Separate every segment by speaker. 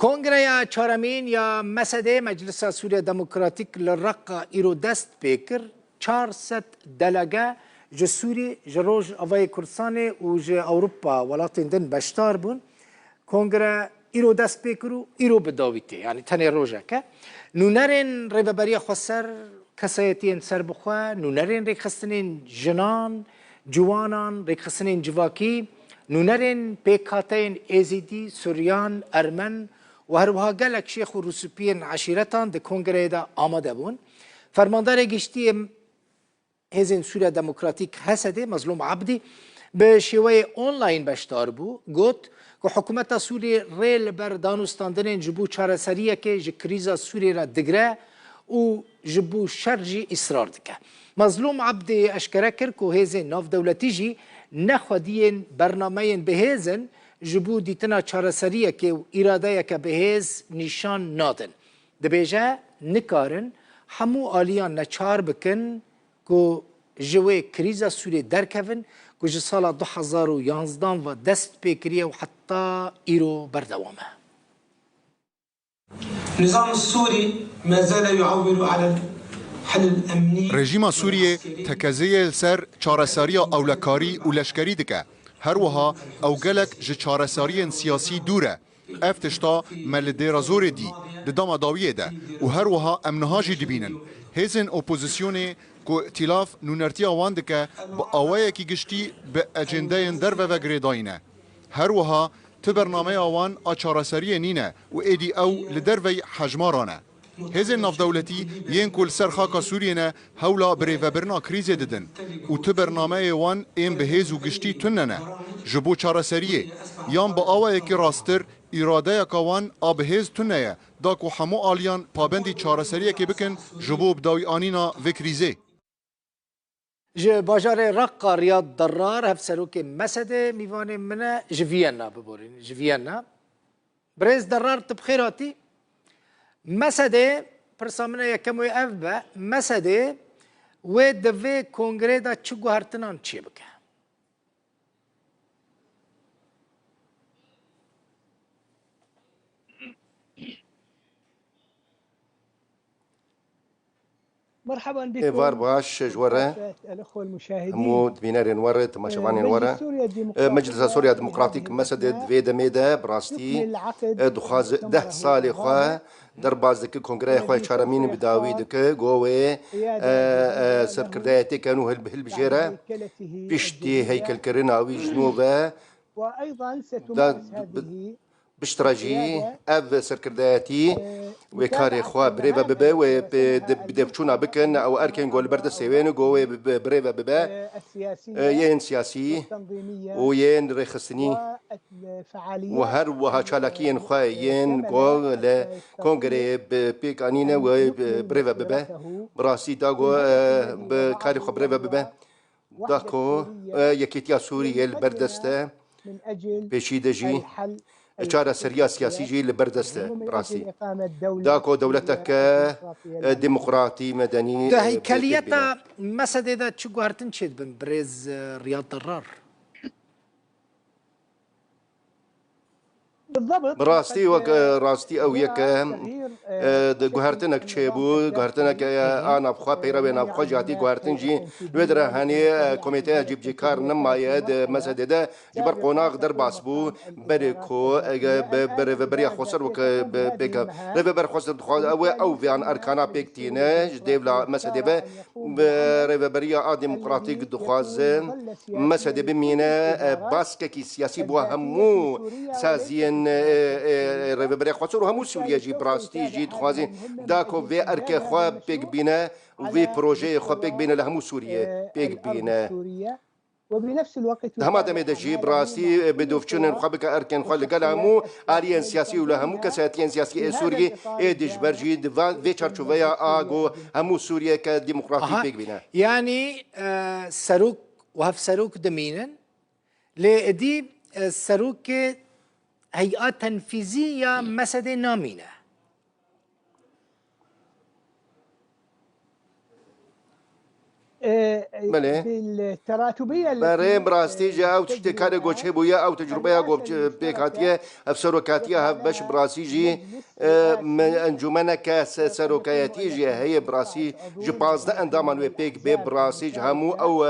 Speaker 1: کنگره چهارمین یا مسده مجلس سوریه دموکراتیک لرقا ایرو دست پیکر 400 دلگه جسوری جروج اوای کردستان و ج اوروپا ولاتین دن بشتار بون کنگره ایرو دست پیکرو ایرو بداویتی یعنی تنی روژه که نونرین ریببری خسر کسایتین سر بخوا نونرین ریخستنین جنان جوانان ریخستنین جواکی نونرین پیکاتین ازیدی سوریان ارمن و هروها گلک شیخ و روسپین عشیرتان ده کنگره دا آماده بون فرماندار گشتی هزین سوریا دموکراتیک حسده مظلوم عبدی به شیوه آنلاین بشتار بو گوت که حکومت سوری ریل بر دانستاندن جبو چاره سریه که جکریزا سوری را دگره و جبو شرجی اصرار دکه مظلوم عبدی اشکره کرد که هزین ناف دولتی جی نخودین برنامه بهزن جبو دیتنا چاره سریه که اراده که بهز نشان نادن دبیجه نکارن همو آلیان نچار بکن که جوه کریزا سوری درکفن که جه سال 2011 و دست پیکریه و حتی ایرو بردوامه
Speaker 2: النظام السوري ما زال يعول على الحل الأمني
Speaker 3: رژیم سوریه تکزیه سر چارەساریya ئەولەکاری و لەشکری dike. هەروەها ئەو gelek ji çareseriyên siyasî dûr e. Ev tişta me li dêrazorê dî, di dama dawiyê de û herwiha em niha jî dibînin. Hêzên opozisyonê ku îtilaf nûnertiya wan dike bi awayekî giştî bi ecendeyên derve ve girêdayîne. Herwiha ti bernameya wan a çareseriyê nîne û êdî ew li dervey hejmaran e. Hêzên navdewletî yên ku li ser xaka Sûriyê ne hewla birêvebirina krîzê didin û ti bernameyê wan ên bi hêz û giştî tune ne. Ji bo çareseriyê yan bi awayekî rastir îradeyeka wan a bi hêz tune ye da ku hemû aliyan pabendî çareseriyekê bikin ji bo bidawîanîna vê krîzê.
Speaker 1: ji bajarê Raqqa Riyad Darrar hevserokê Mesedê mîvanê min e ji Viyana biborîn ji Viyana Birêz Darrar tu bi xêr hatî Mesedê pirsa min e yekem wê ev be Mesedê wê di vê kongrê da çi guhertinan çê bike
Speaker 4: مرحبا بكم
Speaker 5: إيفار باش جورة
Speaker 4: الأخوة المشاهدين
Speaker 5: مود بينارين ورا تماشوانين ورا مجلس سوريا ديمقراطيك مسدد فيدا ميدا براستي دخاز 10 سال خوا در بازدك كونغري خوا چارمين بداوي دك جوه سركردايتي كانوا هل بجيرة بيشتي هيكل كرناوي جنوبه
Speaker 4: وأيضا ستمارس هذه
Speaker 5: بشتراجي اف سركرداتي وكاري خوا بريفا ببا وبدفشونا بكن او اركن جول برد سيوين جو بريفا ببا ين سياسي وين رخصني وهر وها شالاكين خوا ين جو ل كونغري بيكانينا وبريفا ببا براسي داغو بكاري خوا بريفا ببا داكو يكيتيا سوريا البردسته بشيدجي چاره سریا سیاسی جی لبردسته براستی داکو دولتك ديمقراطي مدني
Speaker 1: ده هيكليتا مسدة ده چو گوهرتن چید بن برز رياض ضرار
Speaker 4: بالضبط
Speaker 5: براستي وك راستي او يك گوهرتنك چيبو گوهرتنك انا بخوا پیرو انا بخوا جاتي گوهرتن جي ودر هاني كوميتي جيب جي كار نمايد مسدة ده جبر قوناغ در باسبو بريكو بريا خسر وك بيك ريفر خسر او فيان اركانا بيكتينا ديفلا مسدة به بريا ديمقراطيك دخواز مسدة بمينا باسكي سياسي بو همو سازين ريفر خسر وهمو سوريا جي براستي جي دخوازين داكو في اركي خوا بيك بينا وفي بروجي خوا بيك بينا لهمو سوريا بيك بينا
Speaker 4: وبنفس الوقت
Speaker 5: هما دمي دجي براسي بدوفشون خبك اركن خل قالمو اريان سياسي ولا همو كساتين سياسي سوري ادج برجي في تشارشوفيا اغو همو سوريا كديمقراطي بيك بينا
Speaker 1: يعني سروك وهف سروك دمينا لدي سروك هيئات تنفيذية مسدة نامينة
Speaker 4: بالتراتبية
Speaker 5: برای براستی جا او تشتی کار گوشه بویا او تجربه گوش پیکاتیه افسروکاتیه هف بش براسی جی انجمنه که سروکایتی جی هی براسی جی 15 اندامان و پیک به براسی جی همو او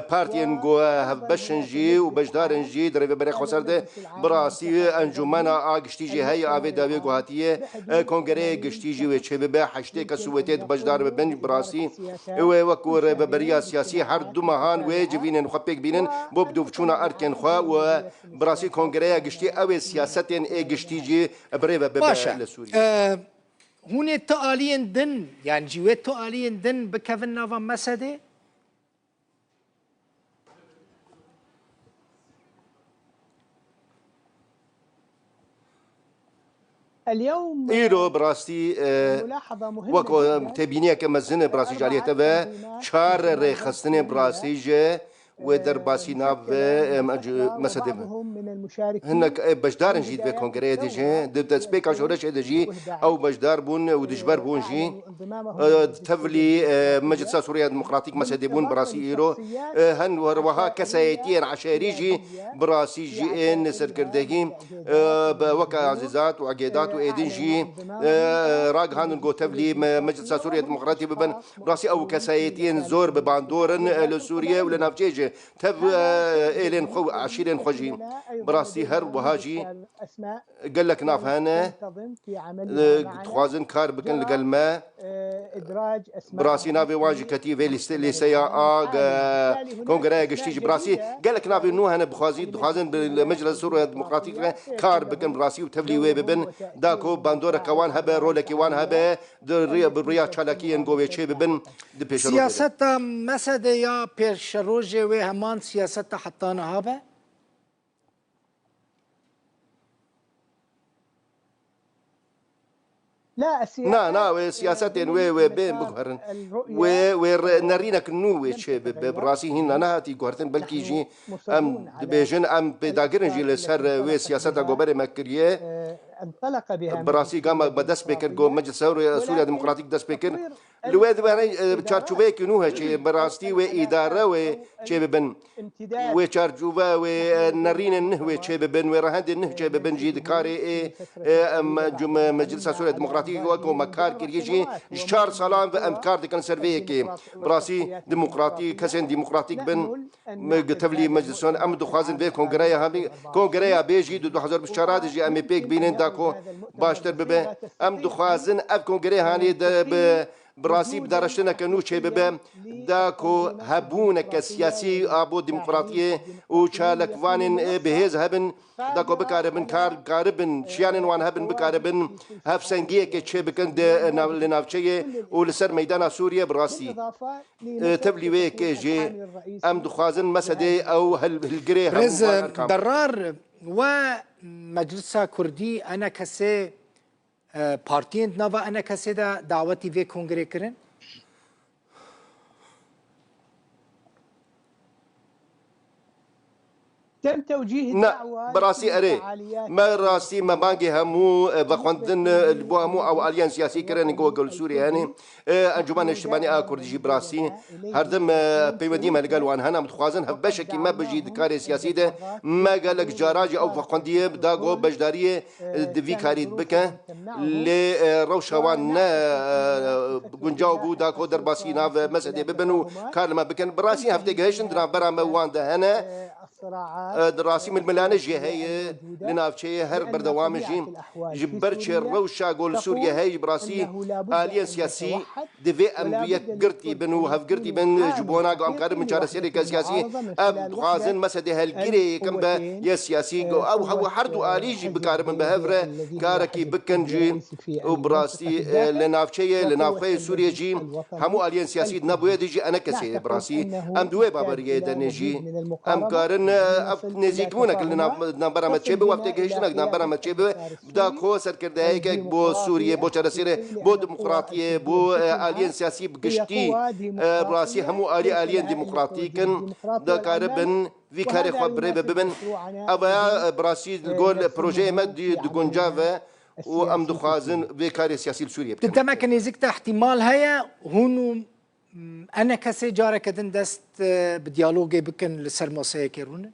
Speaker 5: پارتین گو هف بشن جی و بجدارن جی در برای خسر ده براسی انجمنه آگشتی جی هی آوی داوی گوهاتیه کنگره گشتی جی و چه به حشته کسوتید بجدار ببن براسی و وکور بریا سیاسی هر دو مهان و جوینن خو پیک بینن بو بدو چونا ارکن خو و براسی کنگره گشتی او سیاستن گشتی جی برای
Speaker 1: باشا
Speaker 5: لسوریا
Speaker 1: هون تالين دن يعني جوات تالين دن بكفن نافا مسده
Speaker 4: اليوم
Speaker 5: ایرو براستی
Speaker 4: ملاحظة مهمة
Speaker 5: وکو
Speaker 4: جداً.
Speaker 5: تبینیه که مزنه براستی جالیه تبه چهار رخصتنه براستی جه و در باسی ناو مسده
Speaker 4: وبعضهم من المشاركين
Speaker 5: هناك بجدار جيد في كونغري ديجي دسبيك عشورش دجي او بجدار بون ودجبر بون جي تفلي مجلس سوريا الديمقراطيك مسدبون براسي ايرو هن وها كسايتين عشاريجي براسي جي ان سركردگي بوكا عزيزات وعقيدات وايدين جي راق هان جو تفلي مجلس سوريا الديمقراطي ببن براسي او كسايتين زور بباندورن لسوريا ولا نافجيجي تف الين خو عشيرين خوجي براسي هر وهاجي قال لك ناف هنا خوازن كار بكن لقلما براسي نافي واجي كتيفي اللي سيا كونغري قشتيجي براسي قال لك نافي نو هنا بخوازن بالمجلس سوريا الديمقراطيك كار بكن براسي وتفلي وي ببن داكو باندورا كوان هبه رولكي وان هبه بالريا تشالكي نقوي تشي ببن
Speaker 1: سياسة مسده يا بيرشروجي وهمان سياسة حطانا هابه
Speaker 4: لا
Speaker 5: سياسات و بين بقهرن و نرينك نو وش براسي هنا نهاتي قهرتن بلكي جي ام بيجن ام بداغرن جي لسر و سياسات غوبر مكريه
Speaker 4: انطلق بها
Speaker 5: براسي قام بدس بكر جو مجلس سوريا الديمقراطيك دس بكر لواد باني تشارچوبه كنو هشي براستي و اداره و چببن و چارچوبه و نرين نه و چببن و رهند نه چببن جي دكاري مجلس سوريا الديمقراطيك وكو مكار كريجي 4 سالان و امكار دكن سيرفي كي براسي ديمقراطي كسن ديمقراطيك بن تفلي مجلسون ام دخوازن به كونغريا هامي كونغريا بيجي 2024 دجي ام بيك بينن داكو باشتر ببه ام دخوازن اف كونغريا هاني براسي بدارشتنا كنو شي ببه داكو هبونك سياسي ابو ديمقراطيه و شالك وانن بهز هبن داكو بكاربن كاربن شيانن وان هبن بكاربن هف سنجيه كشي بكن لنافشيه ولسر ميدان سوريا براسي تبلي ويك جي ام دخوازن مسدي او هالجري
Speaker 1: رز درار ومجلس كردي انا كسي بارتين نافا انا كسي دا دعوتي في كونغري كرن
Speaker 4: تم توجيه الدعوة
Speaker 5: براسي اري ما راسي ما باقي همو بخوندن البو همو او اليان سياسي كرن جوجل سوريا يعني انجمان اجتماعي كردجي براسي هردم بيودي ما قال وان هنا متخوازن هبشكي ما بجي دكاري سياسي ده ما قال لك جراجي او فخونديه بداغو بجداريه دفي كاري بك ل روشوان جنجاو بودا كو درباسي ناف مسدي ببنو كارما بكن براسي هفتي جهشن درا برا موان ده هنا دراسي من الملانجي هي لنافشي هر بردوام جبرتش الروشا قول سوريا هي براسي آليان سياسي دفي أمريك قرتي بنو هف قرتي بن جبونا قام كارب من شارع سيري سياسي أب غازن مسدي هالجري كم با يا سياسي أو هو حردو آليجي بكارب من بهفرة كاركي بكنجي وبراسي لنافشي سوريا جي همو آليان سياسي نبوي ديجي أنا كسي براسي أم دوي بابرية دنيجي أم كارن نزیکبوونك نامبرا مەچێبە وەفتێکگەیشتنەك نامبرا مەچێبە بدا کۆ سەرکردایەکێک بۆ سووریە بۆ چارەسەرێ بۆ دموکراتیە بۆ ئالیەن سیاسی بگشتی ڕاستی هەموو ئالیەن دیموکراتیکن دەکارە بن وی کارێک خوا برێ ببن ئەوە بڕاستی گۆر پرۆژەیە ئێمە دگونجاوە و ئەم دخوازن وێ کاری سیاسی سووریە
Speaker 1: تتمكن نزيكتا احتمال هيا هونو أنا كسي جارك دن دست بديالوجي بكن لسرماسية كيرون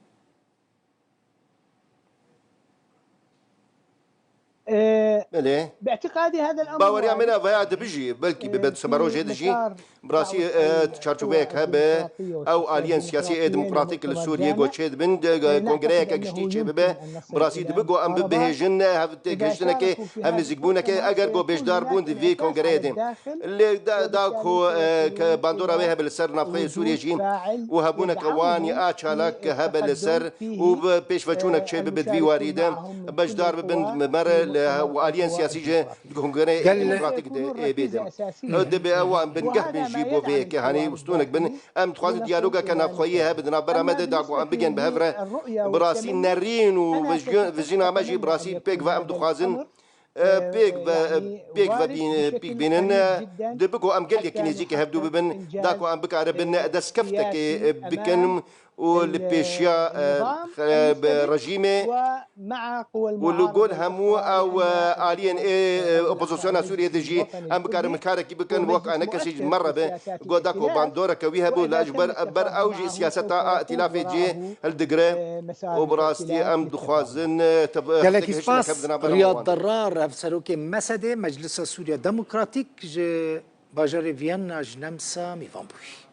Speaker 4: باعتقادي هذا الامر
Speaker 5: باوريا منا فياد بيجي بلكي ببد سمروج هدجي براسي تشارچوبك هبه او الين سياسي ديمقراطيك لسوريا غوتشيد بند كونغريا كجتي تشبه براسي دبغو ام بهجن هفت جشتنك هم زيغبونك اگر جو بيجدار بوند في كونغريا دي اللي داكو كباندورا وها بالسر نافخي سوريا جين وهبونك اواني اتشالك هبل سر وبيش فچونك تشبه بدوي واريده بجدار بند مر والين سياسي كونغري ديمقراطيك دي بيدم دبي او بنقح بنجيبو بيك هاني وستونك بن ام تخاز ديالوغا كان خويه بدنا برامد داكو ام بيجن بهفره براسي نارين وفيجينا ماجي براسي بيك فام دخازن بيك بينن دبكو ام قال لك نيزيك هبدو ببن داكو ام بك بن دسكفتك بكن والبيشيا رجيمه
Speaker 4: ومع قوى
Speaker 5: واللي يقول همو او الين اوبوزيسيون سوريا تجي ام بكار مكارك بكن وقع نكسي مره به غوداكو باندورا كويها بو لاجبر بر اوجي سياسه ائتلاف جي الدغري وبراستي ام دخوازن
Speaker 1: قالك اسباس رياض ضرار افسروكي مسده مجلس سوريا ديمقراطيك باجر فيينا جنمسا ميفامبوي